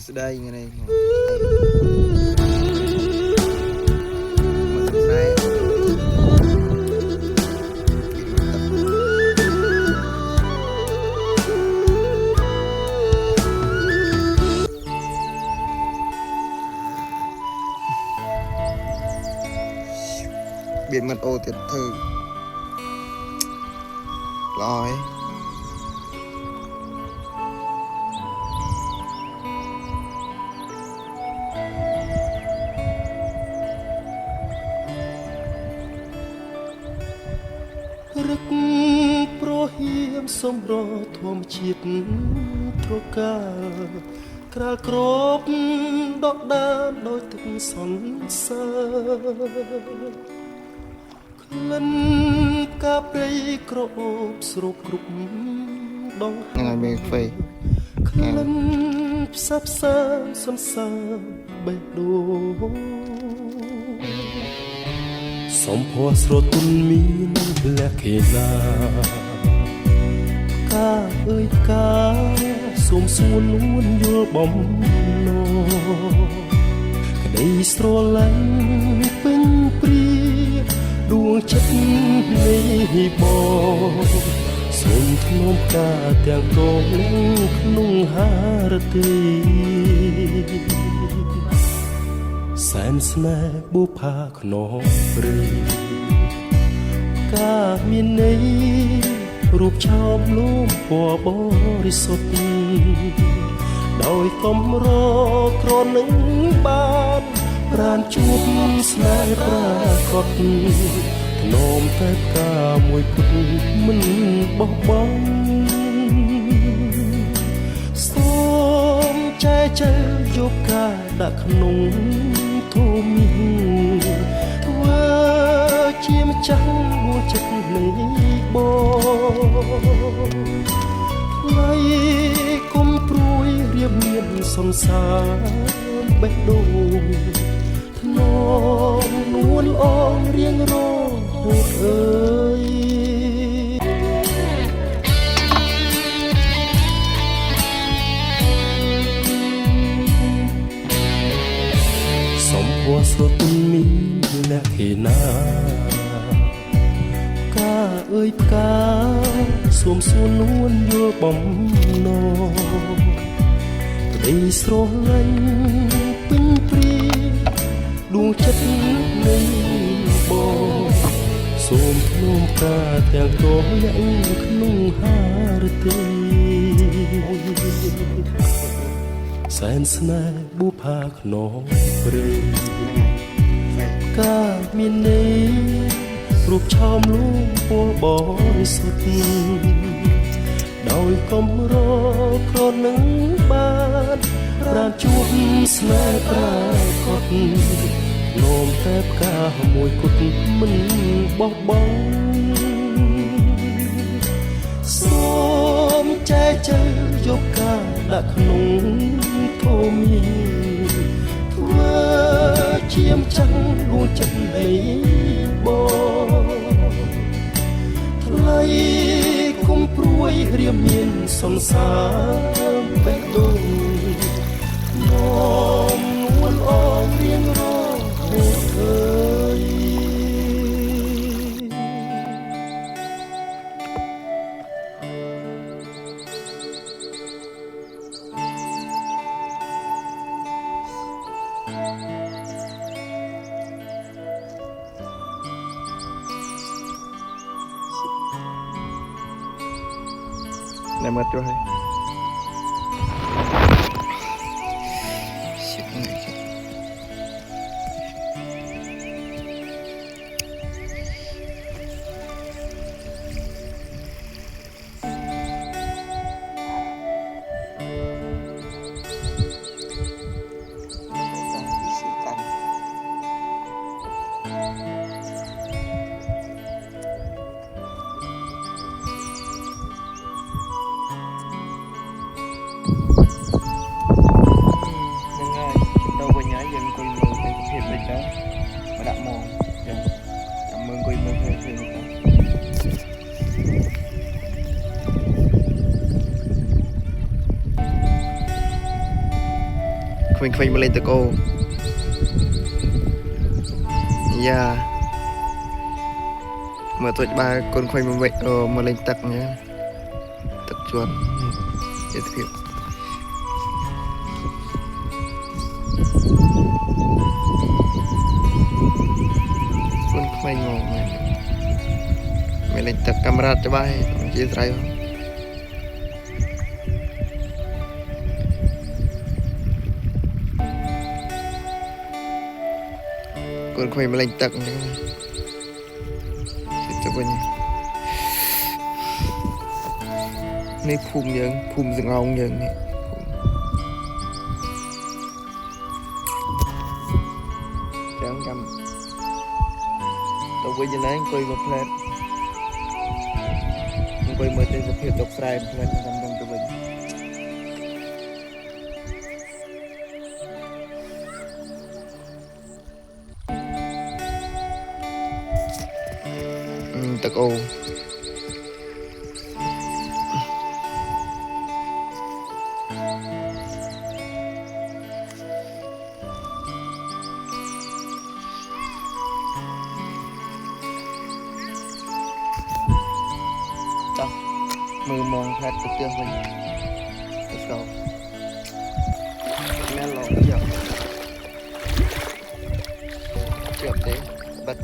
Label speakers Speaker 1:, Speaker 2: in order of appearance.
Speaker 1: ស្ដីថ្ងៃនេះមកបៀតមិនអូទៀតធ្វើល្អហើយ
Speaker 2: រឹកប្រហៀមសម្រធម្មជាតិត្រកាក្រាលក្របដកដានដោយទឹកសន្សើរក្លិនផ្កាព្រៃក្រអូបស្រូបគ្រប់ដង
Speaker 1: ហ្នឹងហើយមេខ្វៃ
Speaker 2: ក្លិនផ្សះផ្សាសន្សើរបេះដូងសំភ័រស្រទន់មានលក្ខណៈកាអើយកាសូមសួននួនយល់បំណងក្តីស្រឡាញ់ពេញព្រាដួងចិត្តនេះបងសូមធ្នមកាទាំងកងក្នុងហារទីសែនស្នេហ៍បុផាខ្នងព្រៃកាមានន័យរូបឆោមលូមពណ៌បរិសុទ្ធដោយកំរក្រនឹងបានប្រានជួបស្នេហ៍ប្រាកដធ្នមតែកាមួយគត់មិនបោះបង់សូមចែកចែកយកកាដាក់ក្នុងធំធ្វើជាម្ចាស់ដួងចិត្តនេះបងថ្លៃគុំព្រួយរៀបមានសន្សារបេះដូងធ្នមនួនអងរៀងរហូតអើយសំភ័រស្រទន់មានលក្ខណៈកាអើយផ្កាសូមសួននួនយល់បំណងក្តីស្រឡាញ់ពេញព្រាដួងចិត្តនៃបងសូមធ្នមកាទាំងកងយ៉ាងក្នុងហារទីសែនស្នេហ៍បុផាខ្នងព្រៃកាមានន័យរូបឆោមលូមពណ៌បរិសុទ្ធដោយកំរក្រនឹងបានប្រានជួបស្នេហ៍ប្រាកដនោមតែផ្កាមួយគត់មិនបោះបង់សូមចែកចែកយកកាដាក់ក្នុងធំធ្វើជាម្ចាស់ដួងចិត្តនេះបងថ្លៃគុំព្រួយរៀមមានសន្សារបេះដូងនោមនួនអងរៀងរហូតអើយ
Speaker 1: này mất rồi quanh mà lên tạc ô dạ mà tôi ba con quanh mà lên tạc nhé tạc chuột để thực hiện con quanh ngồi mày lên tạc camera cho ba chia sẻ con quay mà lên tận cho coi này phùm rừng ong nhường này chẳng cầm tao quay cho lấy quay một plate quay một tên tập hiệp độc sai plate cầm trong tụi mình tạc ô cho mưa mong hết cuộc chơi mình let's go mẹ lộn chậm chậm đấy bật